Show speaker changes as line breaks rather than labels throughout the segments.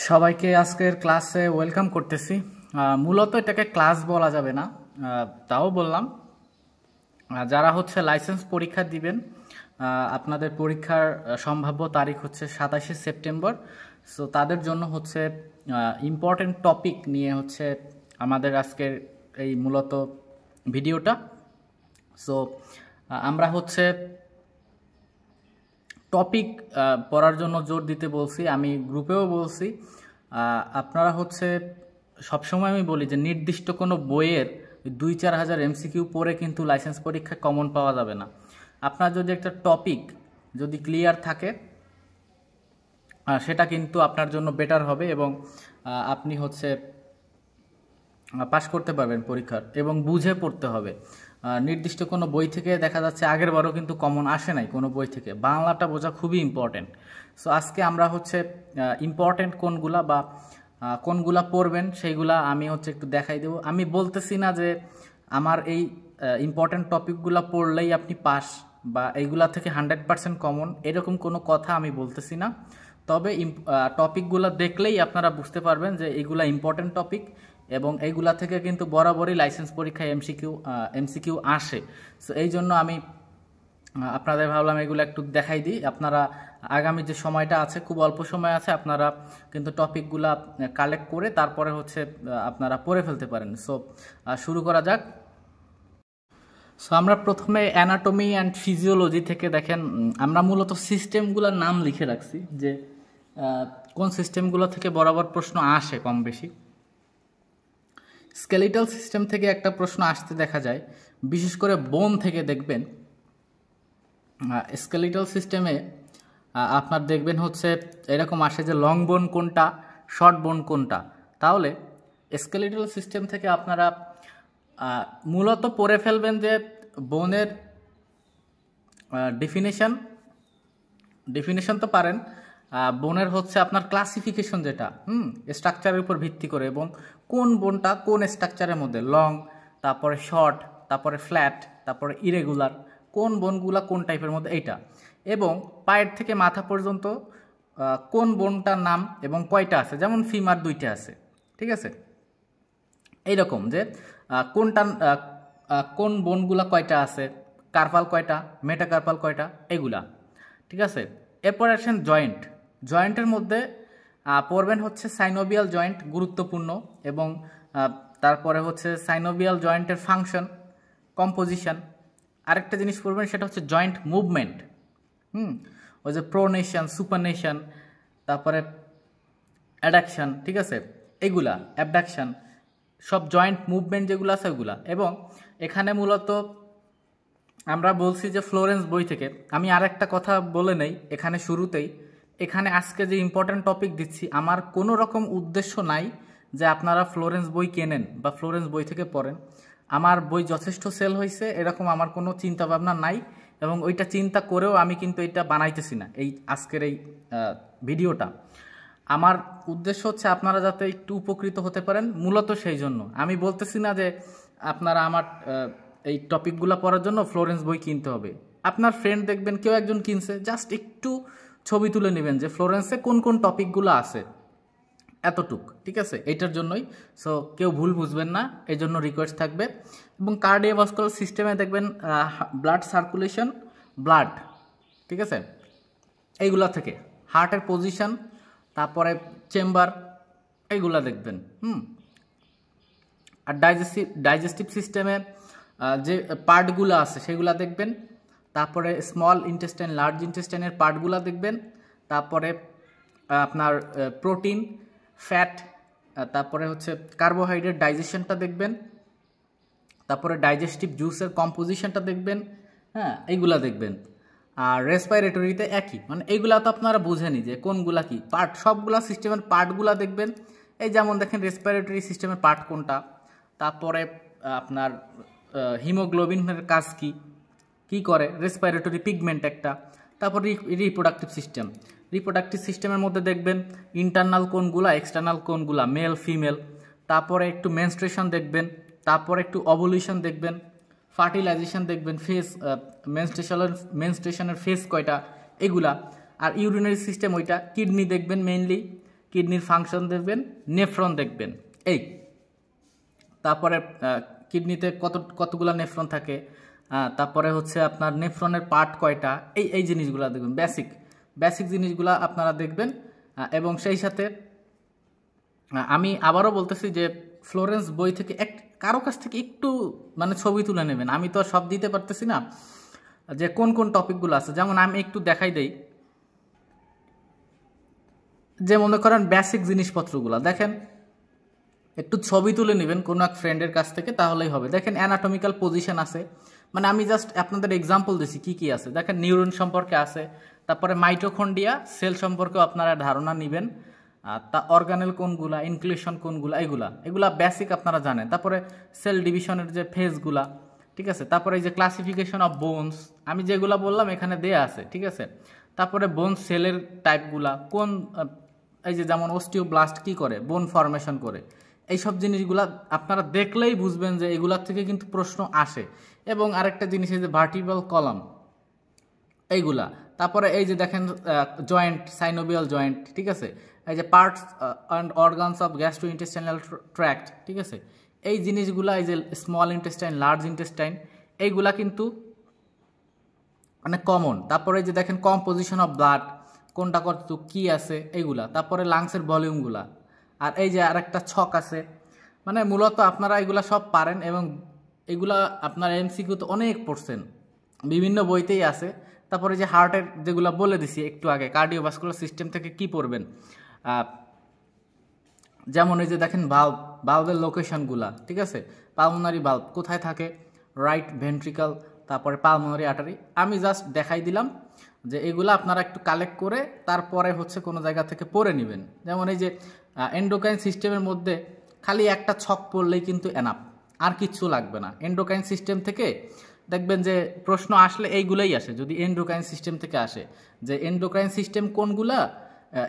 সবাইকে আজকের ক্লাসে ওয়েলকাম করতেছি। মূলত এটাকে ক্লাস বলা যাবে না, তাও বললাম। যারা হচ্ছে লাইসেন্স পরীক্ষা দিবেন, আপনাদের পরীক্ষার সম্ভাব্য তারিখ হচ্ছে 27শে সেপ্টেম্বর। সো তাদের জন্য হচ্ছে ইম্পর্টেন্ট টপিক নিয়ে হচ্ছে আমাদের আজকের এই মূলত ভিডিওটা। সো আমরা হচ্ছে টপিক পড়ার জন্য জোর দিতে বলছি, আমি গ্রুপেও বলছি। আপনারা হচ্ছে সবসময় আমি বলি যে নির্দিষ্ট কোনো বইয়ের 2-4 হাজার এমসিকিউ পড়ে কিন্তু লাইসেন্স পরীক্ষায় কমন পাওয়া যাবে না। আপনার যদি একটা টপিক যদি ক্লিয়ার থাকে সেটা কিন্তু আপনার জন্য বেটার হবে এবং আপনি হচ্ছে পাশ করতে পারবেন পরীক্ষার। এবং বুঝে পড়তে হবে। নির্দিষ্ট কোনো বই থেকে দেখা যাচ্ছে আগের বারও কিন্তু কমন আসে নাই কোনো বই থেকে। বাংলাটা বোঝা খুবই ইম্পর্টেন্ট। সো আজকে আমরা হচ্ছে ইম্পর্টেন্ট কোনগুলা বা কোনগুলা পড়বেন সেইগুলা আমি হচ্ছে একটু দেখাই দেব। আমি বলতেছি না যে আমার এই ইম্পর্টেন্ট টপিকগুলো পড়লেই আপনি পাস বা এইগুলা থেকে 100% কমন, এরকম কোনো কথা আমি বলতেছি না। তবে টপিকগুলো দেখলেই আপনারা বুঝতে পারবেন যে এইগুলা ইম্পর্টেন্ট টপিক এবং এইগুলা থেকে কিন্তু বরাবরই লাইসেন্স পরীক্ষায় এমসিকিউ আসে। সো এই জন্য আমি আপনাদের ভাবলাম এগুলো একটু দেখাই দিই। আপনারা আগামী যে সময়টা আছে, খুব অল্প সময় আছে, আপনারা কিন্তু টপিকগুলা কালেক্ট করে তারপরে হচ্ছে আপনারা পড়ে ফেলতে পারেন। সো শুরু করা যাক। সো আমরা প্রথমে অ্যানাটমি অ্যান্ড ফিজিওলজি থেকে দেখেন, আমরা মূলত সিস্টেমগুলোর নাম লিখে রাখছি যে কোন সিস্টেমগুলো থেকে বরাবর প্রশ্ন আসে কম বেশি। স্কেলিটাল সিস্টেম থেকে একটা প্রশ্ন আসতে দেখা যায়, বিশেষ করে বোন থেকে দেখবেন। স্কেলিটাল সিস্টেমে আপনার দেখবেন হচ্ছে এরকম আসে যে লং বোন কোনটা, শর্ট বোন কোনটা। তাহলে স্কেলিটাল সিস্টেম থেকে আপনারা মূলত পড়ে ফেলবেন যে বোনের ডেফিনেশন তো পারেন, বোনের হচ্ছে আপনার ক্লাসিফিকেশন যেটা স্ট্রাকচারের উপর ভিত্তি করে, এবং কোন বোনটা কোন স্ট্রাকচারের মধ্যে, লং, তারপরে শর্ট, তারপরে ফ্ল্যাট, তারপরে ইরেগুলার, কোন বোনগুলা কোন টাইপের মধ্যে এইটা, এবং পায়ের থেকে মাথা পর্যন্ত কোন বোনটার নাম এবং কয়টা আছে, যেমন ফিমার 2টা আছে, ঠিক আছে। এইরকম যে কোনটা কোন বোনগুলা কয়টা আছে, কার্পাল কয়টা, মেটাকার্পাল কয়টা, এগুলা, ঠিক আছে। এরপর আসেন জয়েন্টের মধ্যে পড়বেন হচ্ছে সাইনোভিয়াল জয়েন্ট, গুরুত্বপূর্ণ। এবং তারপরে হচ্ছে সাইনোভিয়াল জয়েন্টের ফাংশন, কম্পোজিশন। আরেকটা জিনিস পড়বেন সেটা হচ্ছে জয়েন্ট মুভমেন্ট, ওই যে প্রোনেশন, সুপারনেশন, তারপরে অ্যাডাকশন, ঠিক আছে, এগুলা, অ্যাবডাকশন, সব জয়েন্ট মুভমেন্ট যেগুলো আছে ওগুলা। এবং এখানে মূলত আমরা বলছি যে ফ্লোরেন্স বই থেকে। আমি আর একটা কথা বলে নেই এখানে শুরুতেই, এখানে আজকে যে ইম্পর্টেন্ট টপিক দিচ্ছি, আমার কোনো রকম উদ্দেশ্য নাই যে আপনারা ফ্লোরেন্স বই কেনেন বা ফ্লোরেন্স বই থেকে পড়েন। আমার বই যথেষ্ট সেল হয়েছে, এরকম আমার কোনো চিন্তা ভাবনা নাই, এবং ওইটা চিন্তা করেও আমি কিন্তু এটা বানাইতেছি না এই আজকের এই ভিডিওটা। আমার উদ্দেশ্য হচ্ছে আপনারা যাতে একটু উপকৃত হতে পারেন, মূলত সেই জন্য। আমি বলতেছি না যে আপনারা আমার এই টপিকগুলো পড়ার জন্য ফ্লোরেন্স বই কিনতে হবে। আপনার ফ্রেন্ড দেখবেন কেউ একজন কিনছে, জাস্ট একটু ছবি তুলে নেবেন যে ফ্লোরেন্সে কোন কোন টপিকগুলো আছে, এতটুক, ঠিক আছে, এইটার জন্যই। সো কেউ ভুল বুঝবেন না, এই জন্য রিকোয়েস্ট থাকবে। এবং কার্ডিওভাস্কুলার সিস্টেমে দেখবেন ব্লাড সার্কুলেশন, ব্লাড, ঠিক আছে, এইগুলা থেকে হার্টের পজিশন, তারপরে চেম্বার, এইগুলা দেখবেন। আর ডাইজেস্টিভ সিস্টেমে যে পার্টগুলো আছে সেগুলা দেখবেন। তারপরে স্মল ইন্টেস্টাইন, লার্জ ইন্টেস্টাইনের পার্টগুলো দেখবেন। তারপরে আপনার প্রোটিন, ফ্যাট, তারপরে হচ্ছে কার্বোহাইড্রেট ডাইজেশনটা দেখবেন। তারপরে ডাইজেস্টিভ জুসের কম্পোজিশনটা দেখবেন, এইগুলা দেখবেন। আর রেসপিরেটরিতে একই, মানে এইগুলা তো আপনারা বুঝেনি যে কোনগুলা কি পার্ট, সবগুলা সিস্টেমের পার্টগুলা দেখবেন। এই যেমন দেখেন রেসপিরেটরি সিস্টেমের পার্ট কোনটা, তারপরে আপনার হিমোগ্লোবিনের কাজ কি করে, রেসপিরেটরি পিগমেন্ট একটা। তারপর রিপ্রোডাক্টিভ সিস্টেমের মধ্যে দেখবেন ইন্টারনাল কোনগুলা, এক্সটার্নাল কোনগুলা, মেল ফিমেল। তারপরে একটু মেনস্ট্রুয়েশন দেখবেন, তারপরে একটু ওভুলেশন দেখবেন, ফার্টিলাইজেশন দেখবেন, ফেজ মেনস্ট্রুয়েশনের ফেজ কয়টা, এগুলা। আর ইউরিনারি সিস্টেম ওইটা, কিডনি দেখবেন মেইনলি, কিডনির ফাংশন দেখবেন, নেফ্রন দেখবেন। এই তারপরে কিডনিতে কতগুলো নেফ্রন থাকে, তারপরে হচ্ছে আপনার নেফ্রনের পার্ট কয়টা, এই জিনিসগুলো দেখবেন, বেসিক জিনিসগুলো আপনারা দেখবেন। এবং সেই সাথে আমি আবারও বলতেছি যে ফ্লোরেন্স বই থেকে কারো কাছ থেকে একটু মানে ছবি তুলে নেবেন। আমি তো সব দিতে পারতেছি না, যে কোন কোন টপিকগুলো আছে। যেমন আমি একটু দেখাই দেই, যে মনে করেন বেসিক জিনিসপত্রগুলো দেখেন, একটু ছবি তুলে নেবেন কোনো এক ফ্রেন্ডের কাছ থেকে, তাহলেই হবে। দেখেন অ্যানাটমিক্যাল পজিশন আছে, মানে আমি জাস্ট আপনাদের এক্সাম্পল দিছি কি কি আছে। দেখেন নিউরন সম্পর্কে আছে, তারপরে মাইটোকন্ড্রিয়া সেল সম্পর্কেও আপনারা ধারণা নেবেন, তা অর্গানেল কোনগুলা, ইনক্লুশন কোনগুলা, এগুলা বেসিক আপনারা জানেন। তারপরে সেল ডিভিশনের যে ফেজগুলা, ঠিক আছে। তারপরে এই যে ক্লাসিফিকেশন অফ বোনস, আমি যেগুলা বললাম এখানে দেয়া আছে, ঠিক আছে। তারপরে বোন সেলের টাইপগুলা কোন, এই যে যেমন অস্টিওব্লাস্ট কি করে, বোন ফরমেশন করে, এইসব জিনিসগুলা আপনারা দেখলেই বুঝবেন যে এগুলার থেকে কিন্তু প্রশ্ন আসে। এবং আরেকটা জিনিস এই যে ভার্টিব্রাল কলাম এইগুলা, তারপরে এই যে দেখেন জয়েন্ট, সাইনোভিয়াল জয়েন্ট, ঠিক আছে। এই যে parts and organs of gastrointestinal tract, ঠিক আছে। এই জিনিসগুলা, এই যে স্মল ইন্টেস্টাইন, লার্জ ইন্টেস্টাইন, এইগুলা কিন্তু মানে কমন। তারপরে এই যে দেখেন কম্পোজিশন অফ ব্লাড, কোনটা কতটুক কি আছে এইগুলা। তারপরে লাংসের ভলিউমগুলা, আর এই যে আরেকটা ছক আছে। মানে মূলত আপনারা এগুলা সব পারেন, এবং এগুলা আপনার এমসিকিউ তো অনেক পড়ছেন, বিভিন্ন বইতেই আছে। তারপরে যে হার্টের যেগুলো বলে দিছি একটু আগে, কার্ডিওভাস্কুলার সিস্টেম থেকে কি পড়বেন, যেমন এই যে দেখেন বাল্বের লোকেশনগুলা, ঠিক আছে। পালমোনারি বাল্ব কোথায় থাকে, রাইট ভেন্ট্রিকল, তারপরে পালমোনারি আর্টারি। আমি জাস্ট দেখাই দিলাম যে এগুলো আপনারা একটু কালেক্ট করে তারপরে হচ্ছে কোনো জায়গা থেকে পড়ে নেবেন। যেমন এই যে এন্ডোক্রাইন সিস্টেমের মধ্যে খালি একটা ছক পড়লেই কিন্তু এনাফ, আর কিচ্ছু লাগবে না। এন্ডোক্রাইন সিস্টেম থেকে দেখবেন যে প্রশ্ন আসলে এইগুলোই আসে, যদি এন্ডোক্রাইন সিস্টেম থেকে আসে, যে এন্ডোক্রাইন সিস্টেম কোনগুলা,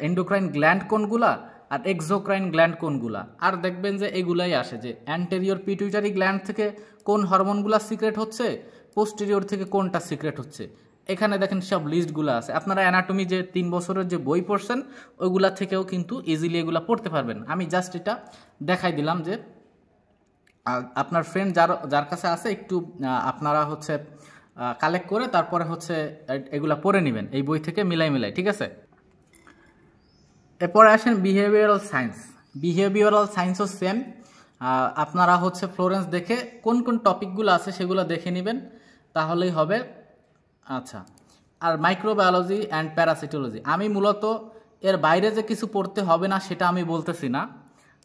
এন্ডোক্রাইন গ্ল্যান্ড কোনগুলা, আর এক্সোক্রাইন গ্ল্যান্ড কোনগুলা। আর দেখবেন যে এগুলাই আসে, যে অ্যান্টেরিয়র পিটুইটারি গ্ল্যান্ড থেকে কোন হরমোনগুলা সিক্রেট হচ্ছে, পোস্টেরিয়র থেকে কোনটা সিক্রেট হচ্ছে। এখানে দেখেন সব লিস্টগুলো আছে। আপনারা অ্যানাটমি যে 3 বছরের যে বই পড়ছেন ওইগুলা থেকেও কিন্তু ইজিলি এগুলা পড়তে পারবেন। আমি জাস্ট এটা দেখাই দিলাম যে আপনার ফ্রেন্ড যার কাছে আছে একটু আপনারা হচ্ছে কালেক্ট করে তারপরে হচ্ছে এগুলা পড়ে নেবেন এই বই থেকে মিলাই, ঠিক আছে। এরপরে আসেন বিহেভিয়ারাল সায়েন্স। বিহেভিয়ারাল সায়েন্সও সেম, আপনারা হচ্ছে ফ্লোরেন্স দেখে কোন কোন টপিকগুলো আছে সেগুলো দেখে নেবেন, তাহলেই হবে। আচ্ছা, আর মাইক্রোবায়োলজি অ্যান্ড প্যারাসিটোলজি, আমি মূলত এর বাইরে যে কিছু পড়তে হবে না সেটা আমি বলতেছি না।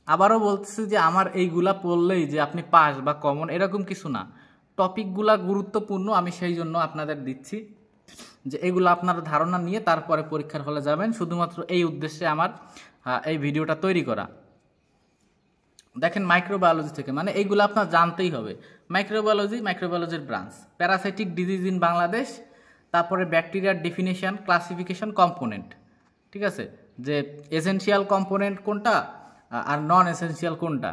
আবারও বলতেছি যে আমার এইগুলা পড়লেই যে আপনি পাস বা কমন এরকম কিছু না, টপিকগুলা গুরুত্বপূর্ণ, আমি সেই জন্য আপনাদের দিচ্ছি যে এগুলো আপনারা ধারণা নিয়ে তারপরে পরীক্ষার হলে যাবেন, শুধুমাত্র এই উদ্দেশ্যে আমার এই ভিডিওটা তৈরি করা। দেখেন মাইক্রোবায়োলজি থেকে, মানে এইগুলো আপনার জানতেই হবে। মাইক্রোবায়োলজির branch, parasitic disease in Bangladesh, তারপরে ব্যাকটেরিয়ার ডেফিনেশন, ক্লাসিফিকেশন, কম্পোনেন্ট, ঠিক আছে। যে এসেনশিয়াল কম্পোনেন্ট কোনটা আর নন এসেনশিয়াল কোনটা,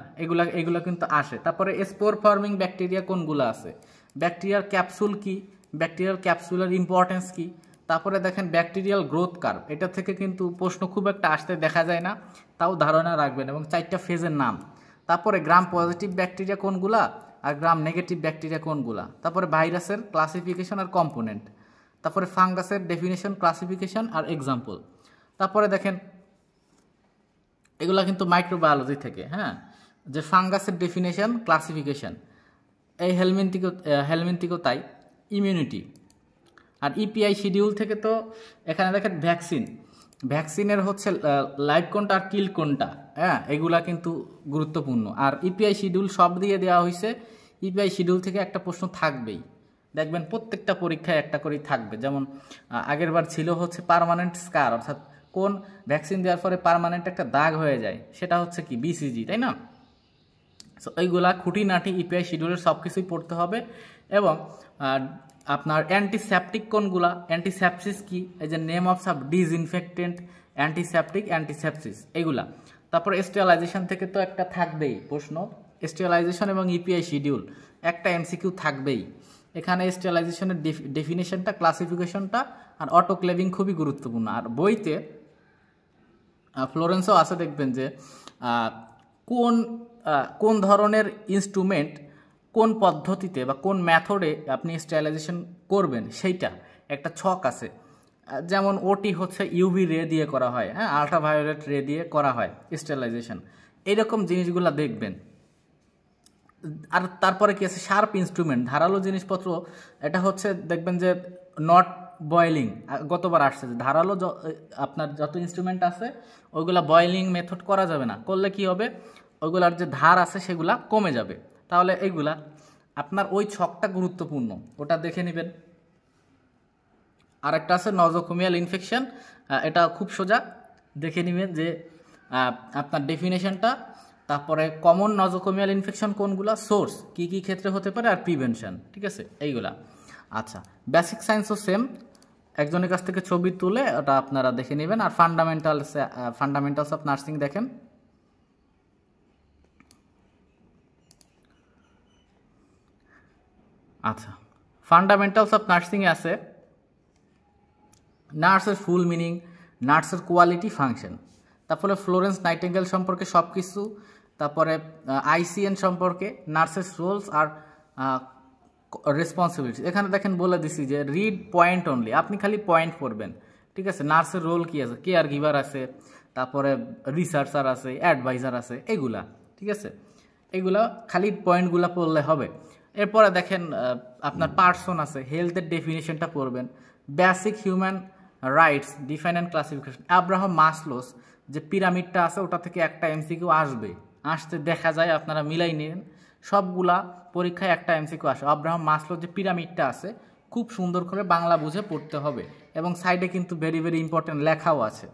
এগুলা কিন্তু আসে। তারপরে স্পোর ফর্মিং ব্যাকটেরিয়া কোনগুলো আছে, ব্যাকটেরিয়াল ক্যাপসুল কি, ব্যাকটেরিয়াল ক্যাপসুলের ইম্পর্টেন্স কি। তারপরে দেখেন ব্যাকটেরিয়াল গ্রোথ কার্ভ, এটা থেকে কিন্তু প্রশ্ন খুব একটা আসতে দেখা যায় না, তাও ধারণা রাখবেন, এবং 4টা ফেজের নাম। তারপরে গ্রাম পজিটিভ ব্যাকটেরিয়া কোনগুলা আর গ্রাম নেগেটিভ ব্যাকটেরিয়া কোনগুলা। তারপরে ভাইরাসের ক্লাসিফিকেশন আর কম্পোনেন্ট। তারপরে ফাঙ্গাসের ডেফিনেশন, ক্লাসিফিকেশন আর এক্সাম্পল। তারপরে দেখেন এগুলা মাইক্রোবায়োলজি থেকে, হ্যাঁ, যে ফাঙ্গাসের ডেফিনেশন, ক্লাসিফিকেশন, এই হেলমিনথিকও তাই, ইমিউনিটি। আর ইপিআই শিডিউল থেকে তো এখানে দেখেন ভ্যাকসিনের হচ্ছে লাইভ কোনটা আর কিল কোনটা, হ্যাঁ, এগুলা কিন্তু গুরুত্বপূর্ণ। আর ইপিআই শিডিউল সব দিয়ে দেওয়া হয়েছে, ইপিআই শিডিউল থেকে একটা প্রশ্ন থাকবেই, দেখবেন প্রত্যেকটা পরীক্ষায় একটা করেই থাকবে। যেমন আগের বার ছিল হচ্ছে পার্মানেন্ট স্কার, অর্থাৎ কোন ভ্যাকসিন দেওয়ার পরে পার্মানেন্ট একটা দাগ হয়ে যায়, সেটা হচ্ছে কি বিসিজি, তাই না। সো এইগুলা খুঁটিনাটি ইপিআই শিডিউলের সব কিছুই পড়তে হবে। এবং আপনার অ্যান্টিসেপটিক কোনগুলা, অ্যান্টিসেপসিস কি, এই যে name of sub, disinfectant, antiseptic, antisepsis, এগুলা। তারপর স্টেরিলাইজেশন থেকে তো একটা থাকবেই প্রশ্ন, স্টেরিলাইজেশন এবং ইপিআই শিডিউল একটা এমসিকিউ থাকবেই। এখানে স্টেরিলাইজেশনের ডেফিনেশনটা, ক্লাসিফিকেশনটা আর অটোক্লেভিং খুবই গুরুত্বপূর্ণ। আর বইতে ফ্লোরেন্সও আছে দেখবেন যে কোন কোন ধরনের ইনস্ট্রুমেন্ট কোন পদ্ধতিতে বা কোন মেথডে আপনি স্টেরিলাইজেশন করবেন সেইটা একটা ছক আছে। যেমন ওটি হচ্ছে ইউভি রে দিয়ে করা হয়, হ্যাঁ, আল্ট্রাভায়োলেট রে দিয়ে করা হয় স্টেরিলাইজেশন, এইরকম জিনিসগুলো দেখবেন। আর তারপরে কি আছে, শার্প ইনস্ট্রুমেন্ট, ধারালো জিনিসপত্র, এটা হচ্ছে দেখবেন যে নট বয়েলিং, গতবার আসছে যে ধারালো আপনার যত ইনস্ট্রুমেন্ট আছে ওইগুলা বয়েলিং মেথড করা যাবে না, করলে কি হবে ওইগুলার যে ধার আছে সেগুলা কমে যাবে। তাহলে এইগুলা আপনার ওই ছকটা গুরুত্বপূর্ণ, ওটা দেখে নেবেন। আরেকটা আছে নজোকোমিয়াল ইনফেকশন, এটা খুব সোজা, দেখে নেবেন যে আপনার ডেফিনেশনটা, তারপরে কমন নজোকোমিয়াল ইনফেকশন কোনগুলা, সোর্স কি কি ক্ষেত্রে হতে পারে, আর প্রিভেনশন, ঠিক আছে এইগুলা। আচ্ছা, বেসিক সায়েন্সও সেম, একজনের কাছ থেকে ছবি তুলে ওটা আপনারা দেখে নেবেন। আর ফান্ডামেন্টালস অফ নার্সিং দেখেন, আচ্ছা ফান্ডামেন্টালস অফ নার্সিংয়ে আছে নার্সের ফুল মিনিং, নার্সের কোয়ালিটি, ফাংশন, তারপরে ফ্লোরেন্স নাইটিঙ্গেল সম্পর্কে সব কিছু, তারপরে আইসিএন সম্পর্কে, নার্সের রোলস আর রেসপন্সিবিলিটি। এখানে দেখেন বলে দিছি যে রিড পয়েন্ট অনলি, আপনি খালি পয়েন্ট পড়বেন, ঠিক আছে। নার্সের রোল কি আছে, কেয়ার গিভার আছে, তারপরে রিসার্চার আছে, অ্যাডভাইজার আছে, এগুলা, ঠিক আছে। এগুলা খালি পয়েন্টগুলা পড়লে হবে। এরপরে দেখেন আপনার পার্সন আছে, হেলথের ডেফিনেশনটা পড়বেন। Basic human rights define and classification, Abraham Maslow's যে পিরামিডটা আছে ওটা থেকে একটা এমসিকিউ আসতে দেখা যায়, আপনারা মিলাই নিন, সবগুলা পরীক্ষায় একটা এমসিকিউ আসে। আব্রাহাম মাসলোর যে পিরামিডটা আছে খুব সুন্দর করে বাংলা বুঝে পড়তে হবে, এবং সাইডে কিন্তু ভেরি ভেরি ইম্পর্টেন্ট লেখাও আছে।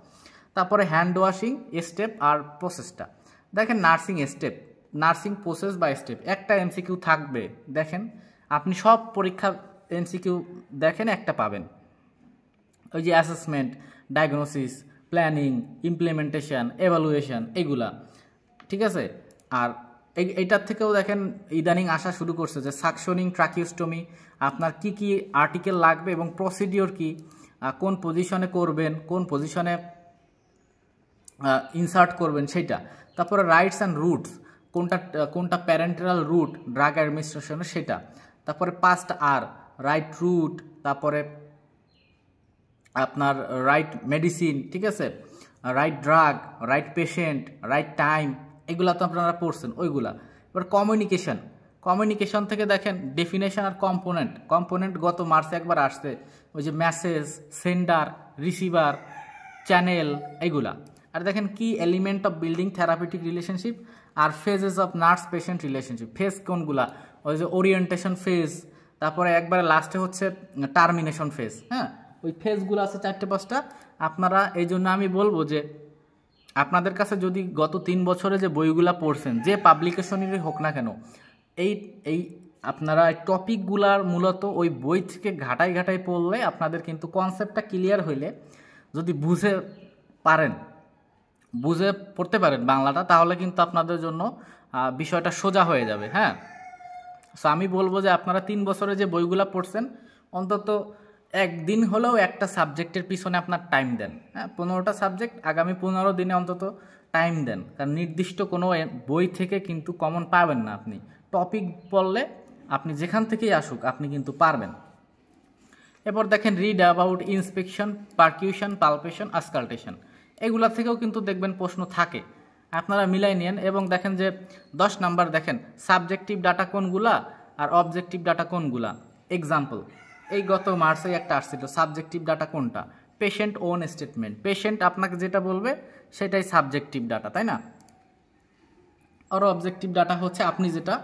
তারপরে হ্যান্ড ওয়াশিং স্টেপ আর প্রসেসটা দেখেন, নার্সিং স্টেপ, নার্সিং প্রসেস বা স্টেপ, একটা এমসিকিউ থাকবে। দেখেন আপনি সব পরীক্ষা এমসিকিউ দেখেন একটা পাবেন। ওই যে assessment, diagnosis, planning, implementation, evaluation, এগুলা, ঠিক আছে। আর এইটার থেকেও দেখেন ইদানিং আসা শুরু করছে যে সাকশনিং ট্রাকিওস্টমি, আপনার কি কি আর্টিকেল লাগবে এবং প্রসিডিওর কি, কোন পজিশনে করবেন, কোন পজিশনে ইনসার্ট করবেন সেইটা। তারপরে রাইটস অ্যান্ড রুটস, কোনটা প্যারেন্টাল রুট ড্রাগ অ্যাডমিনিস্ট্রেশনের সেটা। তারপরে 5টা আর, রাইট রুট, তারপরে আপনার রাইট মেডিসিন, ঠিক আছে, right drug, right patient, right time, এগুলা তো আপনারা পড়ছেন ওইগুলা। এবার কমিউনিকেশন থেকে দেখেন ডেফিনেশন আর কম্পোনেন্ট গত মার্চে একবার আসছে, ওই যে মেসেজ, সেন্ডার, রিসিভার, চ্যানেল, এগুলা। আর দেখেন কি element of building therapeutic relationship আর phases of nurse patient relationship, phase কোনগুলা, ওই যে ওরিয়েন্টেশন ফেজ, তারপরে একবারে লাস্টে হচ্ছে টার্মিনেশন ফেজ, হ্যাঁ, ওই ফেজগুলো আছে 4-5টা। আপনারা এই জন্য আমি বলবো যে আপনাদের কাছে যদি গত 3 বছরে যে বইগুলা পড়ছেন, যে পাবলিকেশনেরই হোক না কেন, এই আপনারা এই টপিকগুলার মূলত ওই বই থেকে ঘাটাই পড়লে আপনাদের কিন্তু কনসেপ্টটা ক্লিয়ার হইলে, যদি বুঝে পড়তে পারেন বাংলাটা, তাহলে কিন্তু আপনাদের জন্য বিষয়টা সোজা হয়ে যাবে, হ্যাঁ। সো আমি বলবো যে আপনারা 3 বছরে যে বইগুলা পড়ছেন অন্তত একদিন হলেও একটা সাবজেক্টের পিছনে আপনার টাইম দেন, হ্যাঁ। 15টা সাবজেক্ট, আগামী 15 দিনে অন্তত টাইম দেন, কারণ নির্দিষ্ট কোনো বই থেকে কিন্তু কমন পাবেন না। আপনি টপিক পড়লে আপনি যেখান থেকেই আসুক আপনি কিন্তু পারবেন। এরপর দেখেন রিড অ্যাবাউট ইন্সপেকশন, পারকিউশন, পালপেশন, আসকাল্টেশন, এগুলা থেকেও কিন্তু দেখবেন প্রশ্ন থাকে, আপনারা মিলাই নেন। এবং দেখেন যে 10 নাম্বার দেখেন সাবজেক্টিভ ডাটা কোনগুলা আর অবজেক্টিভ ডাটা কোনগুলা। এক্সাম্পল, এই গত মার্চে একটা আসছিল, সাবজেক্টিভ ডাটা কোনটা, পেশেন্ট ওন স্টেটমেন্ট, পেশেন্ট আপনাকে যেটা বলবে সেটাই সাবজেক্টিভ ডাটা, তাই না। আর অবজেক্টিভ ডাটা হচ্ছে আপনি যেটা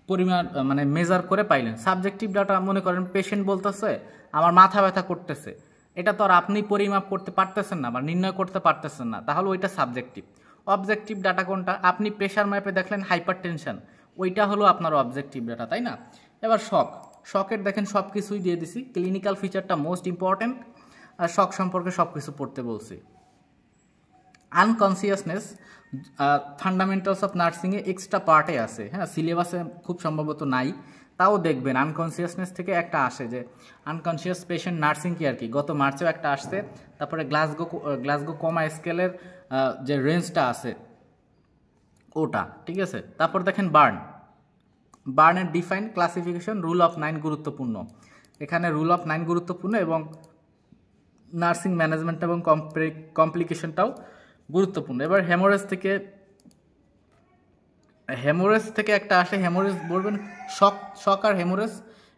পরিমাণ মানে মেজার করে পাইলেন। সাবজেক্টিভ ডাটা মনে করেন পেশেন্ট বলতেছে আমার মাথা ব্যথা করতেছে, এটা তো আর আপনি পরিমাপ করতে পারতেছেন না বা নির্ণয় করতে পারতেছেন না, তাহলে ওইটা সাবজেক্টিভ। অবজেক্টিভ ডাটা কোনটা, আপনি প্রেশার ম্যাপে দেখলেন হাইপার টেনশন, ওইটা হলো আপনার অবজেক্টিভ ডাটা, তাই না। এবার শকের দেখেন সব কিছুই দিয়ে দিছি, ক্লিনিক্যাল ফিচারটা মোস্ট ইম্পর্টেন্ট, আর শক সম্পর্কে সব কিছু পড়তে বলছি। আনকনসিয়াসনেস ফান্ডামেন্টালস অফ নার্সিংয়ে এক্সট্রা পার্টে আছে, হ্যাঁ, সিলেবাসে খুব সম্ভবত নাই, তাও দেখবেন আনকনসিয়াসনেস থেকে একটা আসে যে আনকনসিয়াস পেশেন্ট নার্সিং কেয়ার কি, গত মার্চেও একটা আসছে। তারপরে গ্লাসগো কমা স্কেলের যে রেঞ্জটা আছে ওটা, ঠিক আছে। তারপর দেখেন বার্নের ডিফাইন ক্লাসিফিকেশন রুল অফ 9 গুরুত্বপূর্ণ। এখানে রুল অফ 9 গুরুত্বপূর্ণ এবং নার্সিং ম্যানেজমেন্ট এবং কমপ্লিকেশনটাও গুরুত্বপূর্ণ। এবার হেমোরেজ থেকে একটা আসে, হেমোরেজ বলবেন শক আর হেমোরেজ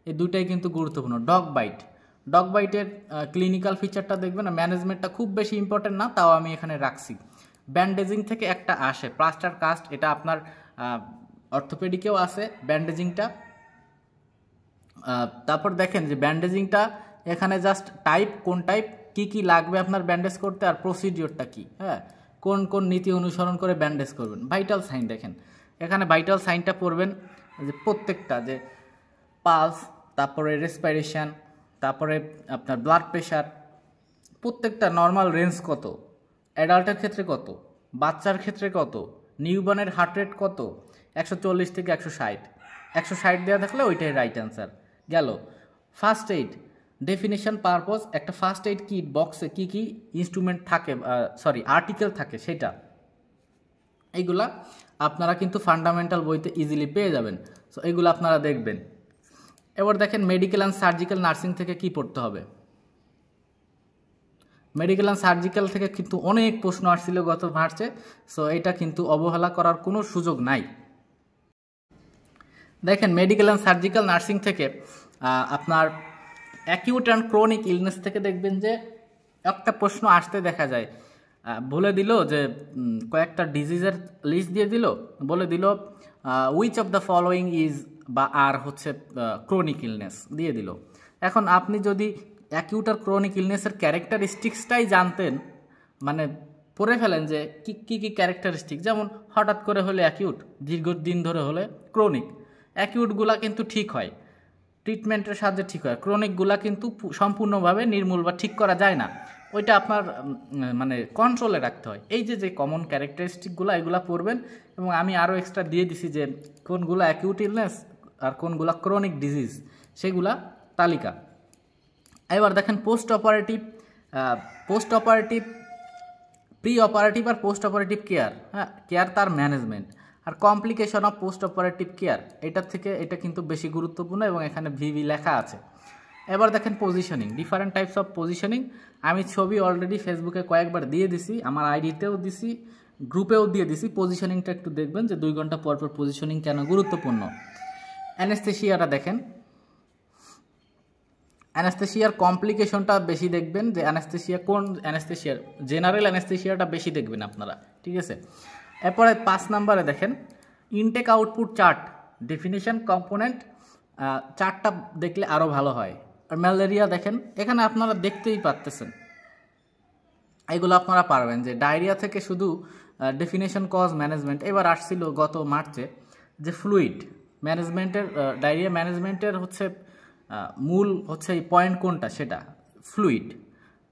এই দুইটাই কিন্তু গুরুত্বপূর্ণ। ডগ বাইটের ক্লিনিক্যাল ফিচারটা দেখবেন, ম্যানেজমেন্টটা খুব বেশি ইম্পর্টেন্ট না, তাও আমি এখানে রাখছি। ব্যান্ডেজিং থেকে একটা আসে প্লাস্টার কাস্ট, এটা আপনার অর্থোপেডিকেও আছে ব্যান্ডেজিংটা। তারপর দেখেন যে ব্যান্ডেজিংটা এখানে জাস্ট কোন টাইপ কি লাগবে আপনার ব্যান্ডেজ করতে আর প্রসিডিওরটা কি, হ্যাঁ, কোন নীতি অনুসরণ করে ব্যান্ডেজ করবেন। ভাইটাল সাইন দেখেন, এখানে ভাইটাল সাইনটা পড়বেন যে প্রত্যেকটা, যে পালস, তারপরে রেসপিরেশন, তারপরে আপনার ব্লাড প্রেশার, প্রত্যেকটা নর্মাল রেঞ্জ কত, অ্যাডাল্টের ক্ষেত্রে কত, বাচ্চার ক্ষেত্রে কত, নিউবর্নের হার্ট রেট কত, 140 থেকে 160 দেওয়া থাকলে ওইটাই রাইট অ্যান্সার গেল। ফার্স্ট এইড ডেফিনেশন পারপোজ, একটা ফার্স্ট এইড কিট বক্সে কি ইনস্ট্রুমেন্ট থাকে, আর্টিকেল থাকে সেটা, এইগুলা আপনারা কিন্তু ফান্ডামেন্টাল বইতে ইজিলি পেয়ে যাবেন। সো এইগুলো আপনারা দেখবেন। এবার দেখেন মেডিকেল অ্যান্ড সার্জিক্যাল নার্সিং থেকে কি পড়তে হবে। মেডিকেল অ্যান্ড সার্জিক্যাল থেকে কিন্তু অনেক প্রশ্ন আসছিল গত মার্চে, সো এটা কিন্তু অবহেলা করার কোনো সুযোগ নাই। দেখেন মেডিকেল অ্যান্ড সার্জিক্যাল নার্সিং থেকে আপনার অ্যাকিউট অ্যান্ড ক্রনিক ইলনেস থেকে দেখবেন যে একটা প্রশ্ন আসতে দেখা যায়, বলে দিল যে কয়েকটা ডিজিজের লিস্ট দিয়ে দিল, বলে দিল which of the following is বা আর হচ্ছে ক্রনিক ইলনেস দিয়ে দিল। এখন আপনি যদি অ্যাকিউট আর ক্রনিক ইলনেসের ক্যারেক্টারিস্টিক্সটাই জানতেন, মানে পড়ে ফেলেন যে কি ক্যারেক্টারিস্টিক, যেমন হঠাৎ করে হলে অ্যাকিউট, দীর্ঘদিন ধরে হলে ক্রনিক। অ্যাকিউটগুলা কিন্তু ঠিক হয়, ট্রিটমেন্টের সাহায্যে ঠিক হয়, ক্রনিকগুলা কিন্তু সম্পূর্ণভাবে নির্মূল বা ঠিক করা যায় না, ওইটা আপনার মানে কন্ট্রোলে রাখতে হয়। এই যে কমন ক্যারেক্টারিস্টিকগুলো এগুলা পড়বেন, এবং আমি আরও এক্সট্রা দিয়ে দিছি যে কোনগুলো অ্যাকিউট ইলনেস আর কোনগুলো ক্রনিক ডিজিজ, সেগুলা তালিকা। এবার দেখেন পোস্ট অপারেটিভ, প্রি অপারেটিভ আর পোস্ট অপারেটিভ কেয়ার, হ্যাঁ, কেয়ার তার ম্যানেজমেন্ট আর complication of post operative care, এটা কিন্তু বেশি গুরুত্বপূর্ণ এবং এখানে ভিভি লেখা আছে। এবার দেখেন positioning, different types of positioning. আমি ছবি অলরেডি ফেসবুকে কয়েকবার দিয়ে দিছি, আমার আইডিতেও দিছি, গ্রুপেও দিয়ে দিছি। পজিশনিংটা একটু দেখবেন যে 2 ঘন্টা পর পজিশনিং কেন গুরুত্বপূর্ণ। অ্যানেস্থেশিয়াটা দেখেন, অ্যানেস্থেশিয়ার কমপ্লিকেশনটা বেশি দেখবেন, যে কোন অ্যানেস্থেশিয়ার, জেনারেল অ্যানেস্থেশিয়াটা বেশি দেখবেন আপনারা, ঠিক আছে। এরপরে 5 নম্বরে দেখেন intake output chart, definition, component, চার্টটা দেখলে আরও ভালো হয়। আর ম্যালেরিয়া দেখেন, এখানে আপনারা দেখতেই পারতেছেন, এগুলো আপনারা পারবেন যে ডায়রিয়া থেকে শুধু ডেফিনেশন, কজ, ম্যানেজমেন্ট। এবার আসছিল গত মার্চে যে ফ্লুইড ম্যানেজমেন্টের, ডায়রিয়া ম্যানেজমেন্টের হচ্ছে মূল হচ্ছে এই পয়েন্ট কোনটা, সেটা ফ্লুইড।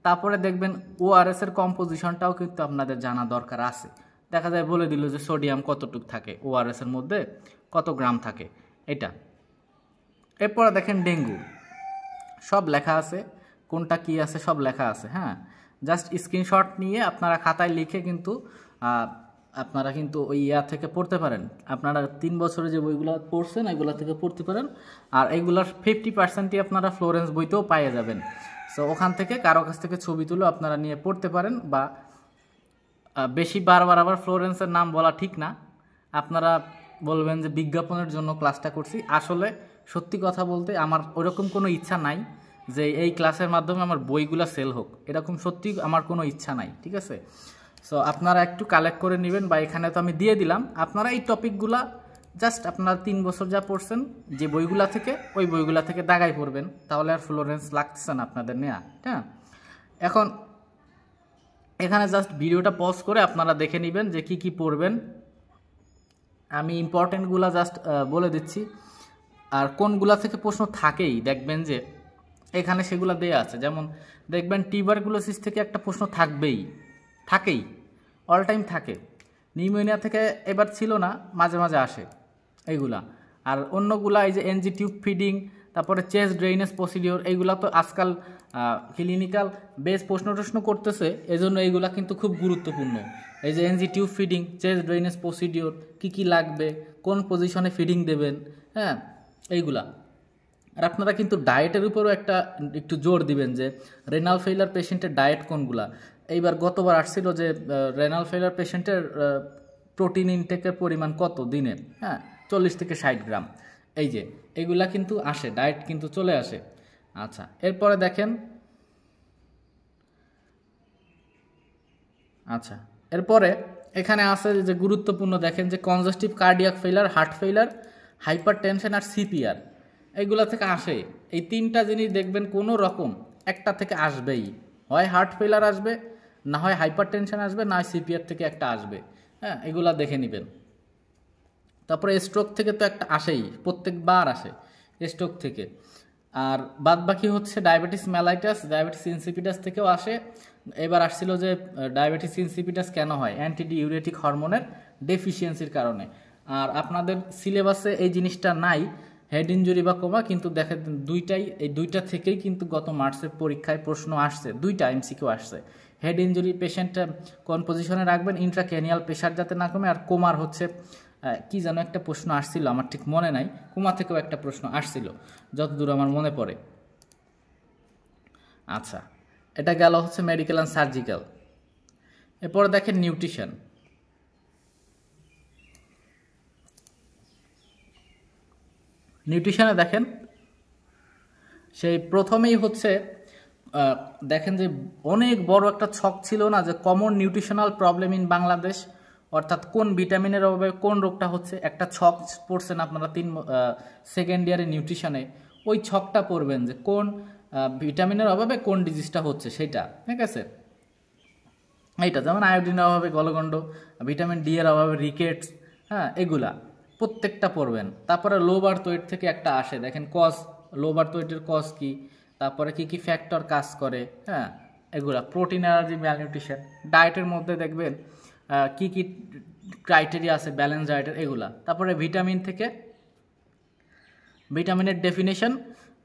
তারপরে দেখবেন ওআরএস এর কম্পোজিশনটাও কিন্তু আপনাদের জানা দরকার আছে। দেখা যায় বলে দিল যে সোডিয়াম কতটুক থাকে ওআরএস এর মধ্যে, কত গ্রাম থাকে, এটা। এরপরে দেখেন ডেঙ্গু, সব লেখা আছে, কোনটা কি আছে সব লেখা আছে, হ্যাঁ। জাস্ট স্ক্রিনশট নিয়ে আপনারা খাতায় লিখে কিন্তু আপনারা কিন্তু ওই থেকে পড়তে পারেন। আপনারা 3 বছরে যে বইগুলো পড়ছেন এগুলো থেকে পড়তে পারেন, আর এইগুলোর 50%ই আপনারা ফ্লোরেন্স বইতেও পাইয়ে যাবেন। সো ওখান থেকে কারো কাছ থেকে ছবি তুলে আপনারা নিয়ে পড়তে পারেন, বা বেশি বারবার আবার ফ্লোরেন্সের নাম বলা ঠিক না, আপনারা বলবেন যে বিজ্ঞাপনের জন্য ক্লাসটা করছি। আসলে সত্যি কথা বলতে আমার ওরকম কোনো ইচ্ছা নাই যে এই ক্লাসের মাধ্যমে আমার বইগুলো সেল হোক, এরকম সত্যি আমার কোনো ইচ্ছা নাই, ঠিক আছে। সো আপনারা একটু কালেক্ট করে নেবেন, বা এখানে তো আমি দিয়ে দিলাম, আপনারা এই টপিকগুলা জাস্ট আপনারা 3 বছর যা পড়ছেন যে বইগুলা থেকে, ওই বইগুলা থেকে দাগাই পড়বেন, তাহলে আর ফ্লোরেন্স লাগতেছে না আপনাদের নেওয়া, হ্যাঁ। এখন এখানে জাস্ট ভিডিওটা পজ করে আপনারা দেখে নেবেন যে কি পড়বেন। আমি ইম্পর্টেন্টগুলা জাস্ট বলে দিচ্ছি, আর কোনগুলা থেকে প্রশ্ন থাকেই দেখবেন যে এখানে সেগুলো দেয়া আছে। যেমন দেখবেন টিউবারকুলোসিস থেকে একটা প্রশ্ন থাকেই, অল টাইম থাকে। নিউমোনিয়া থেকে এবার ছিল না, মাঝে মাঝে আসে এইগুলা। আর অন্যগুলা এই যে এনজি টিউব ফিডিং, তারপরে চেস্ট ড্রেনেজ প্রসিডিওর, এইগুলা তো আজকাল ক্লিনিক্যাল বেস প্রশ্ন করতেছে, এজন্য এইগুলা কিন্তু খুব গুরুত্বপূর্ণ। এই যে NG tube feeding, chest drainage procedure, কী লাগবে, কোন পজিশনে ফিডিং দেবেন, হ্যাঁ এইগুলা। আর আপনারা কিন্তু ডায়েটের উপরও একটু জোর দিবেন যে রেনাল ফেইলার পেশেন্টের ডায়েট কোনগুলা। এইবার গতবার আসছিল যে রেনাল ফেইলার পেশেন্টের প্রোটিন ইনটেকের পরিমাণ কত দিনে, হ্যাঁ 40 থেকে 60 গ্রাম। এই যে এইগুলা কিন্তু আসে, ডায়েট কিন্তু চলে আসে। আচ্ছা, এরপরে দেখেন, আচ্ছা এরপরে এখানে আছে যে গুরুত্বপূর্ণ, দেখেন যে congestive cardiac failure, heart failure, hypertension আর সিপিআর, এইগুলা থেকে আসে। এই তিনটা জিনিস দেখবেন কোনো রকম একটা থেকে আসবেই, হয় হার্ট ফেইলার আসবে, না হয় হাইপার টেনশন আসবে, না হয় সিপিআর থেকে একটা আসবে, হ্যাঁ এগুলা দেখে নেবেন। তারপরে স্ট্রোক থেকে তো একটা আসেই, প্রত্যেকবার আসে স্ট্রোক থেকে। আর বাদ বাকি হচ্ছে ডায়াবেটিস মেলাইটাস, ডায়াবেটিস ইনসিপিটাস থেকেও আসে। এবার আসছিল যে ডায়াবেটিস ইনসিপিটাস কেন হয়, অ্যান্টিডিউরেটিক হরমোনের ডেফিসিয়েন্সির কারণে। আর আপনাদের সিলেবাসে এই জিনিসটা নাই, হেড ইনজুরি বা কোমা, কিন্তু দেখেন এই দুইটা থেকেই কিন্তু গত মার্চের পরীক্ষায় প্রশ্ন আসছে, দুইটা এমসিকিউ আসছে। হেড ইনজুরি পেশেন্ট কোন পজিশনে রাখবেন, ইন্ট্রাক্যানিয়াল প্রেশার যাতে না কমে, আর কোমার হচ্ছে কি যেন একটা প্রশ্ন আসছিল, আমার ঠিক মনে নাই, কোমা থেকেও একটা প্রশ্ন আসছিল যতদূর আমার মনে পড়ে। আচ্ছা, এটা গেল হচ্ছে মেডিকেল অ্যান্ড সার্জিক্যাল। এরপরে দেখেন নিউট্রিশন। নিউট্রিশনে দেখেন সেই প্রথমেই হচ্ছে দেখেন যে অনেক বড় একটা ছক ছিল না, যে common nutritional problem in Bangladesh, অর্থাৎ কোন ভিটামিনের অভাবে কোন রোগটা হচ্ছে, একটা ছক পড়ছেন আপনারা সেকেন্ড ইয়ারে নিউট্রিশনে, ওই ছকটা পড়বেন যে কোন ভিটামিনের অভাবে কোন ডিজিজটা হচ্ছে সেটা, ঠিক আছে। এইটা যেমন আয়োডিনের অভাবে গলগণ্ড, ভিটামিন ডি এর অভাবে রিকেটস, হ্যাঁ এগুলা প্রত্যেকটা পড়বেন। তারপরে লো বার্থ ওয়েট থেকে একটা আসে, দেখেন কজ, লো বার্থ ওয়েটের কজ কি, তারপরে কি কি ফ্যাক্টর কাজ করে, হ্যাঁ এগুলা। প্রোটিন অ্যালার্জি, ম্যালনিউট্রিশন, ডায়েটের মধ্যে দেখবেন কি কি ক্রাইটেরিয়া আছে ব্যালেন্স ডায়েটের, এগুলা। তারপরে ভিটামিন থেকে, ভিটামিনের ডেফিনেশন,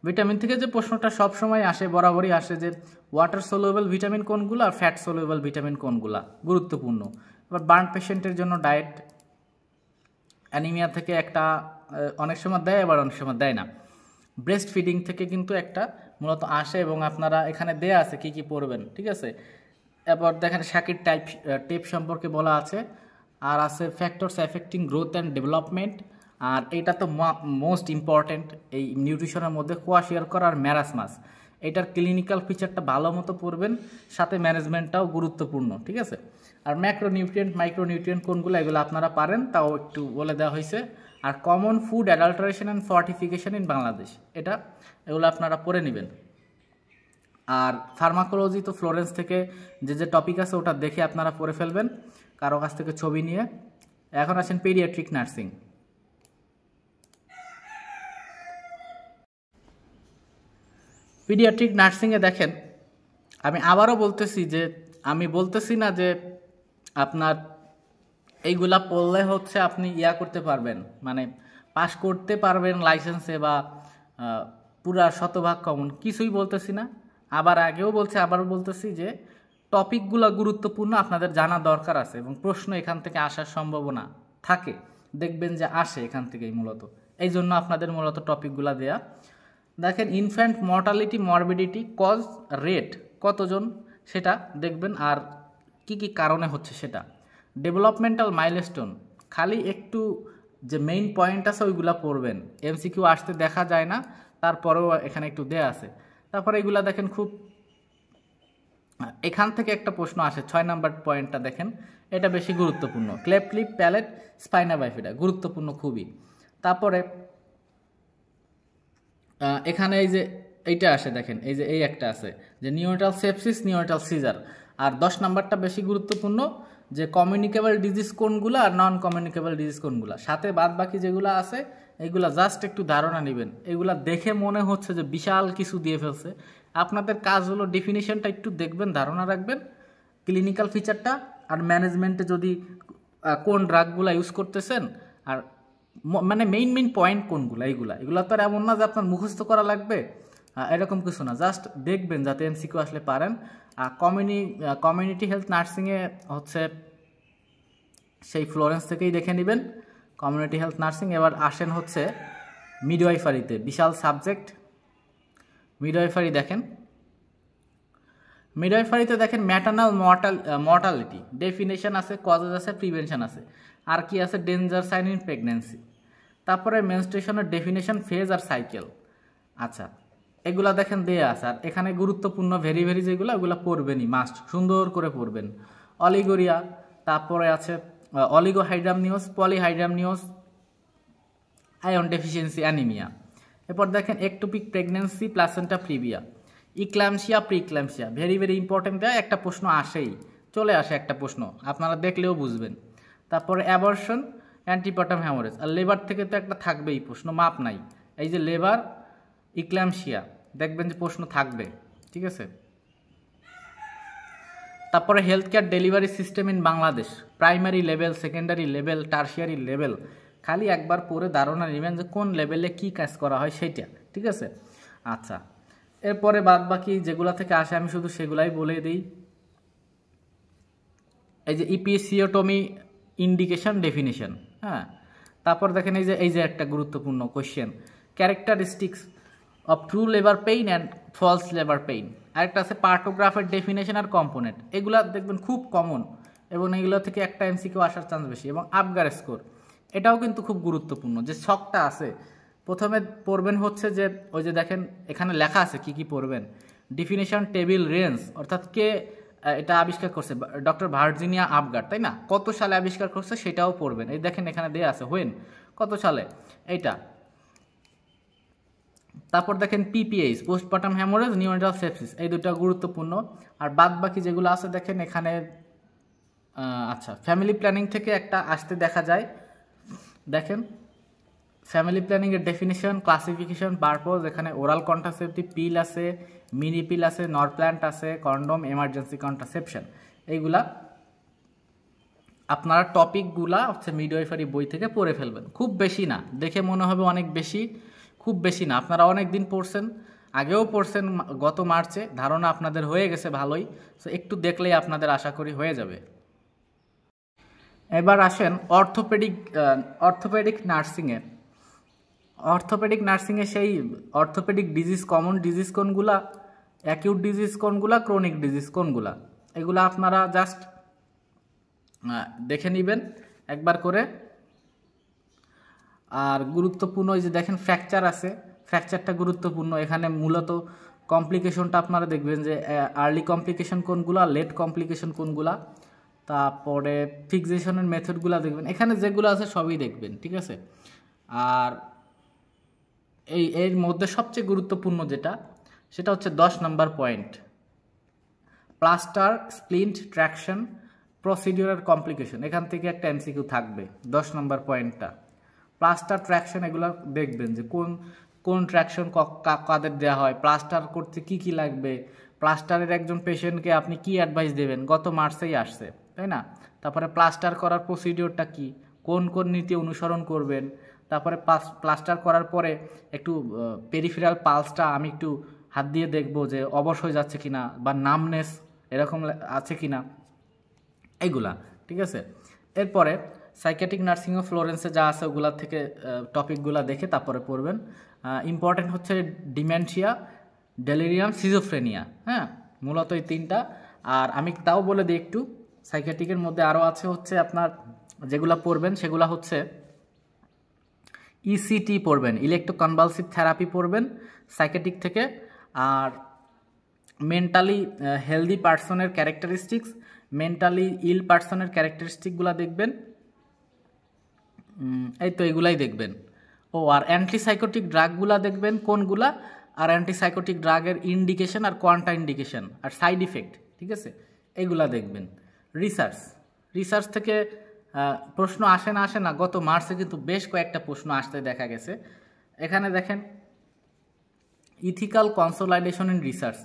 ভিটামিন থেকে যে প্রশ্নটা সবসময় আসে, বরাবরই আসে, যে ওয়াটার সলিউবল ভিটামিন কোনগুলো আর ফ্যাট সলিউবল ভিটামিন কোনগুলা, গুরুত্বপূর্ণ। এবার বার্ন পেশেন্টের জন্য ডায়েট, অ্যানিমিয়া থেকে একটা অনেক সময় দেয়, আবার অনেক সময় দেয় না। ব্রেস্ট ফিডিং থেকে কিন্তু একটা মূলত আসে, এবং আপনারা এখানে দেয়া আছে কি কি পড়বেন, ঠিক আছে। এবার দেখেন শাকির টেপ সম্পর্কে বলা আছে, আর আছে factors affecting growth and development. আর এইটা তো মোস্ট ইম্পর্টেন্ট এই নিউট্রিশনের মধ্যে, কোয়াশিয়ারকর আর ম্যারাসমাস, এটার ক্লিনিক্যাল ফিচারটা ভালো মতো পড়বেন, সাথে ম্যানেজমেন্টটাও গুরুত্বপূর্ণ, ঠিক আছে। আর ম্যাক্রোনিউট্রিয়েন্ট, মাইক্রোনিউট্রিয়েন্ট কোনগুলো, এগুলো আপনারা পারেন, তাও একটু বলে দেওয়া হয়েছে। আর common food adulteration and fortification in Bangladesh, এগুলো আপনারা পড়ে নেবেন। আর ফার্মাকোলজি তো ফ্লোরেন্স থেকে যে টপিক আছে ওটা দেখে আপনারা পড়ে ফেলবেন কারো কাছ থেকে ছবি নিয়ে। এখন আসেন পেডিয়াট্রিক নার্সিং। পিডিয়াট্রিক নার্সিংয়ে দেখেন, আমি আবারও বলতেছি যে, আমি বলতেছি না যে আপনার এইগুলা পড়লে হচ্ছে আপনি করতে পারবেন, মানে পাস করতে পারবেন লাইসেন্সে, বা পুরা শতভাগ কমন, কিছুই বলতেছি না। আবার আগেও বলছি, আবারও বলতেছি যে টপিকগুলো গুরুত্বপূর্ণ, আপনাদের জানা দরকার আছে, এবং প্রশ্ন এখান থেকে আসার সম্ভাবনা থাকে, দেখবেন যে আসে এখান থেকেই মূলত, এই জন্য আপনাদের মূলত টপিকগুলো দেয়া। দেখেন infant mortality, morbidity, cause, rate কতজন সেটা দেখবেন, আর কি কি কারণে হচ্ছে সেটা। ডেভেলপমেন্টাল মাইলস্টোন, খালি একটু যে মেইন পয়েন্ট আছে ওইগুলা পড়বেন, এমসিকিউ আসতে দেখা যায় না, তারপরেও এখানে একটু দেয়া আছে। তারপরে এগুলা দেখেন, খুব এখান থেকে একটা প্রশ্ন আসে, 6 নাম্বার পয়েন্টটা দেখেন, এটা বেশি গুরুত্বপূর্ণ। Cleft lip, palate, spina bifida, গুরুত্বপূর্ণ খুবই। তারপরে এখানে এই যে এইটা আসে, দেখেন এই যে এই একটা আছে যে নিওনেটাল সেপসিস, নিওনেটাল সিজার। আর 10 নাম্বারটা বেশি গুরুত্বপূর্ণ, যে কমিউনিকেবল ডিজিজ কোনগুলো আর নন কমিউনিকেবল ডিজিজ কোনগুলো, সাথে বাদ বাকি যেগুলো আছে এইগুলা জাস্ট একটু ধারণা নেবেন। এগুলা দেখে মনে হচ্ছে যে বিশাল কিছু দিয়ে ফেলছে, আপনাদের কাজ হলো ডেফিনিশনটা একটু দেখবেন, ধারণা রাখবেন, ক্লিনিক্যাল ফিচারটা, আর ম্যানেজমেন্টে যদি কোন ড্রাগগুলো ইউজ করতেছেন, আর মানে মেইন পয়েন্ট কোনগুলো, এগুলা তো আর এমন না যে আপনার মুখস্থ করা লাগবে, এরকম কিছু না, জাস্ট দেখবেন যাতে এমসিকিউ আসলে পারেন। কমিউনিটি হেলথ নার্সিংয়ে হচ্ছে সেই ফ্লোরেন্স থেকেই দেখে নেবেন কমিউনিটি হেলথ নার্সিং। এবার আসেন হচ্ছে মিডওয়াইফারিতে, বিশাল সাবজেক্ট মিডওয়াইফারি। দেখেন মিডওয়াইফারিতে দেখেন ম্যাটার্নাল মর্টালিটি ডেফিনেশন আছে, কজেস আছে, প্রিভেনশন আছে, আর কি আছে ডেঞ্জার সাইন ইন প্রেগনেন্সি, তারপরে মেনস্ট্রুয়েশনের ডেফিনেশন, ফেজ আর সাইকেল। আচ্ছা, এগুলা দেখেন দেয়া আছে। আর এখানে গুরুত্বপূর্ণ ভেরি যেগুলো, ওগুলো পড়বেনই, মাস্ট সুন্দর করে পড়বেন। অলিগোরিয়া, তারপরে আছে oligohydramnios, polyhydramnios, iron deficiency, anaemia. এরপর দেখেন ectopic pregnancy, placenta previa, eclampsia, preeclampsia, very important. দেয় একটা প্রশ্ন আসেই, চলে আসে একটা প্রশ্ন, আপনারা দেখলেও বুঝবেন। তারপরে অ্যাবর্শন, অ্যান্টিপার্টাম হ্যামোরেজ। আর লেবার থেকে তো একটা থাকবেই প্রশ্ন, মাপ নাই। এই যে লেবার, ইক্ল্যাম্পসিয়া, দেখবেন যে প্রশ্ন থাকবে, ঠিক আছে। তারপরে health care delivery system in Bangladesh, primary level, secondary level, tertiary level, খালি একবার পরে ধারণা নেবেন যে কোন লেভেলে কি কাজ করা হয় সেইটা, ঠিক আছে। আচ্ছা, এরপরে বাদ বাকি যেগুলা থেকে আসে আমি শুধু সেগুলাই বলে দিই। এই যে ইপিসিওটমি ইন্ডিকেশন ডেফিনিশন, হ্যাঁ। তারপর দেখেন এই যে একটা গুরুত্বপূর্ণ question, characteristics of true labour pain and false labour pain. আরেকটা আছে পার্টোগ্রাফের ডেফিনেশন আর কম্পোনেন্ট, এগুলা দেখবেন খুব কমন, এবং এগুলো থেকে একটা এমসিকিউ আসার চান্স বেশি। এবং আপগার স্কোর, এটাও কিন্তু খুব গুরুত্বপূর্ণ, যে ছকটা আছে প্রথমে পড়বেন হচ্ছে যে ওই যে দেখেন এখানে লেখা আছে কি পড়বেন, ডেফিনেশন, টেবিল, রেঞ্জ, অর্থাৎ কে এটা আবিষ্কার করছে, ডক্টর ভার্জিনিয়া আপগার, তাই না, কত সালে আবিষ্কার করছে সেটাও পড়বেন। এই দেখেন এখানে দেয়া আছে হোয়েন, কত সালে এইটা। তারপর দেখেন PPH, postpartum haemorrhage, neonatal sepsis, এই দুটো গুরুত্বপূর্ণ। আর বাদ বাকি যেগুলো আছে দেখেন এখানে, আচ্ছা, ফ্যামিলি প্ল্যানিং থেকে একটা আসতে দেখা যায়। দেখেন ফ্যামিলি প্ল্যানিংয়ের ডেফিনেশন, ক্লাসিফিকেশন, পারপোজ, এখানে ওরাল কন্ট্রাসেপটিভ পিল আছে, মিনি পিল আছে, নরপ্ল্যান্ট আছে, কন্ডম, এমার্জেন্সি কন্ট্রাসেপশন। এইগুলা আপনারা টপিকগুলা হচ্ছে মিডওয়াইফারি বই থেকে পড়ে ফেলবেন, খুব বেশি না, দেখে মনে হবে অনেক বেশি, খুব বেশি না। আপনারা অনেক দিন পড়ছেন, আগেও পড়ছেন, গত মার্চে, ধারণা আপনাদের হয়ে গেছে ভালোই, তো একটু দেখলেই আপনাদের আশা করি হয়ে যাবে। এবার আসেন অর্থোপেডিক নার্সিংয়ে। অর্থোপেডিক নার্সিংয়ে সেই অর্থোপেডিক ডিজিজ, কমন ডিজিজ কোনগুলা, অ্যাকিউট ডিজিজ কোনগুলা, ক্রনিক ডিজিজ কোনগুলা, এগুলা আপনারা জাস্ট দেখে নেবেন একবার করে। আর গুরুত্বপূর্ণ এই যে দেখেন ফ্র্যাকচার আছে, ফ্র্যাকচারটা গুরুত্বপূর্ণ। এখানে মূলত কমপ্লিকেশনটা আপনারা দেখবেন যে আর্লি কমপ্লিকেশন কোনগুলা, লেট কমপ্লিকেশন কোনগুলা, তারপরে ফিক্সেশনের মেথডগুলো দেখবেন, এখানে যেগুলো আছে সবই দেখবেন, ঠিক আছে। আর এর মধ্যে সবচেয়ে গুরুত্বপূর্ণ যেটা, সেটা হচ্ছে 10 নম্বর point, plaster, splint, traction, procedural complication. এখান থেকে একটা এমসিকিউ থাকবে 10 নম্বর পয়েন্টটা, প্লাস্টার, ট্র্যাকশন, এগুলো দেখবেন যে কোন ট্র্যাকশন কাদের দেওয়া হয়, প্লাস্টার করতে কি লাগবে, প্লাস্টারের একজন পেশেন্টকে আপনি কি অ্যাডভাইস দেবেন, গত মার্চেই আসছে, তাই না। তারপরে প্লাস্টার করার প্রসিডিওরটা কি, কোন নীতি অনুসরণ করবেন। তারপরে প্লাস্টার করার পরে একটু পেরিফেরাল পালসটা আমি একটু হাত দিয়ে দেখবো যে অবশ হয়ে যাচ্ছে কিনা, বা নামনেস এরকম আছে কিনা, এইগুলা, ঠিক আছে। এরপরে সাইকিয়াট্রিক নার্সিং ও ফ্লোরেন্সে যা আছে ওগুলা থেকে টপিকগুলা দেখে তারপরে পড়বেন। ইম্পর্টেন্ট হচ্ছে ডিমেনশিয়া, ডেলিরিয়াম, সিজোফ্রেনিয়া, হ্যাঁ, মূলত এই তিনটা। আর আমি তাও বলে দিই একটু, সাইকিয়াট্রিকের মধ্যে আরও আছে হচ্ছে আপনার যেগুলা পড়বেন সেগুলা হচ্ছে ইসিটি পড়বেন, ইলেকট্রোকনভালসিভ থেরাপি পড়বেন সাইকিয়াট্রিক থেকে। আর মেন্টালি হেলদি পার্সনের ক্যারেক্টারিস্টিক্স, মেন্টালি ইল পার্সনের ক্যারেক্টারিস্টিকগুলো দেখবেন, এই তো এগুলাই দেখবেন। আর অ্যান্টিসাইকোটিক ড্রাগগুলা দেখবেন কোনগুলা, আর অ্যান্টিসাইকোটিক ড্রাগের ইন্ডিকেশন আর কোয়ান্টা ইন্ডিকেশন আর সাইড ইফেক্ট, ঠিক আছে, এগুলা দেখবেন। রিসার্চ থেকে প্রশ্ন আসে না, গত মার্চে কিন্তু বেশ কয়েকটা প্রশ্ন আসতে দেখা গেছে। এখানে দেখেন ইথিক্যাল কনসোলিডেশন ইন রিসার্চ,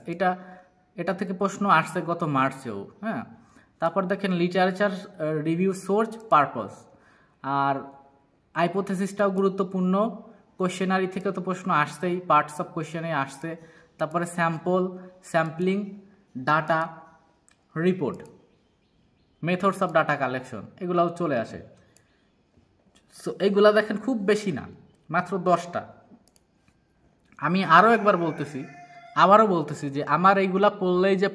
এটা থেকে প্রশ্ন আসছে গত মার্চেও, হ্যাঁ। তারপর দেখেন লিটারেচার রিভিউ, সোর্স, পারপস। আর হাইপোথেসিসটাও গুরুত্বপূর্ণ, কোশ্চেনারি থেকে তো প্রশ্ন আসছেই, পার্টস অফ কোশ্চেনে আসছে। তারপরে sample, sampling, data, report, methods of data collection, এগুলাও চলে আসে। সো এইগুলা দেখেন খুব বেশি না, মাত্র 10টা। আমি আরও একবার বলতেছি, আবারও বলতেছি যে আমার এইগুলা পড়লেই যে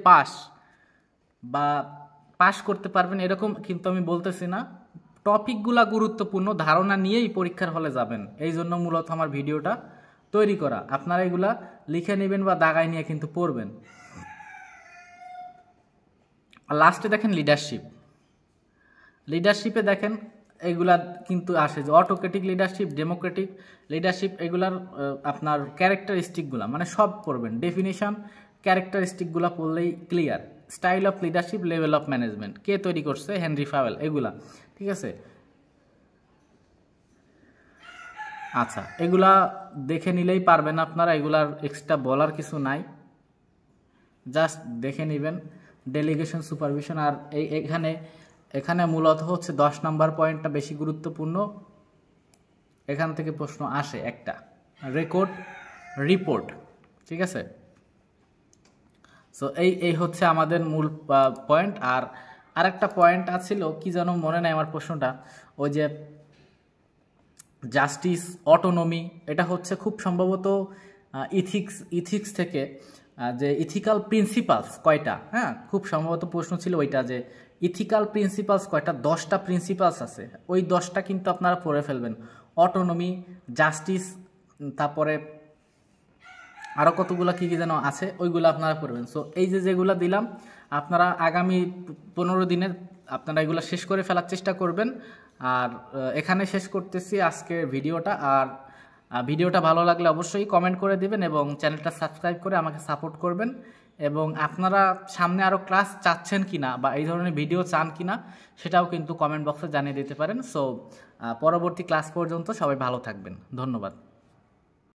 বা পাস করতে পারবেন এরকম কিন্তু আমি বলতেছি না। টপিকগুলা গুরুত্বপূর্ণ, ধারণা নিয়েই পরীক্ষার হলে যাবেন, এই জন্য মূলত আমার ভিডিওটা তৈরি করা। আপনারা এগুলা লিখে নেবেন বা দাগায় নিয়ে কিন্তু পড়বেন। লাস্টে দেখেন লিডারশিপ। লিডারশিপে দেখেন এগুলা কিন্তু আসে যে অটোক্রেটিক লিডারশিপ, ডেমোক্রেটিক লিডারশিপ, এগুলার আপনার ক্যারেক্টারিস্টিকগুলা মানে সব পড়বেন। ডেফিনেশন, ক্যারেক্টারিস্টিকগুলা পড়লেই clear. Style of leadership, level of management, কে তৈরি করছে? হেনরি ফাওয়েল, এগুলা ঠিক আছে। আচ্ছা, এগুলা দেখে নিলেই পারবেন আপনারা, এগুলার এক্সট্রা বলার কিছু নাই, জাস্ট দেখে নেবেন। ডেলিগেশন, সুপারভিশন, আর এখানে মূলত হচ্ছে 10 নম্বর পয়েন্টটা বেশি গুরুত্বপূর্ণ, এখান থেকে প্রশ্ন আসে একটা, রেকর্ড, রিপোর্ট, ঠিক আছে। সো এই হচ্ছে আমাদের মূল পয়েন্ট। আর আরেকটা পয়েন্ট আছিল কি যেন মনে নাই আমার প্রশ্নটা, ওই যে জাস্টিস, অটোনমি, এটা হচ্ছে খুব সম্ভবত ইথিক্স থেকে, যে ইথিক্যাল প্রিন্সিপালস কয়টা, হ্যাঁ খুব সম্ভবত প্রশ্ন ছিল ওইটা, যে ইথিক্যাল প্রিন্সিপালস কয়টা, 10টা প্রিন্সিপালস আছে, ওই 10টা কিন্তু আপনারা পড়ে ফেলবেন। অটোনমি, জাস্টিস, তারপরে আরও কতগুলো কী কী যেন আছে, ওইগুলো আপনারা পড়বেন। সো এই যেগুলো দিলাম, আপনারা আগামী 15 দিনে আপনারা এগুলো শেষ করে ফেলার চেষ্টা করবেন। আর এখানে শেষ করতেছি আজকের ভিডিওটা। আর ভিডিওটা ভালো লাগলে অবশ্যই কমেন্ট করে দিবেন এবং চ্যানেলটা সাবস্ক্রাইব করে আমাকে সাপোর্ট করবেন। এবং আপনারা সামনে আরও ক্লাস চাচ্ছেন কিনা বা এই ধরনের ভিডিও চান কিনা সেটাও কিন্তু কমেন্ট বক্সে জানিয়ে দিতে পারেন। সো পরবর্তী ক্লাস পর্যন্ত সবাই ভালো থাকবেন, ধন্যবাদ।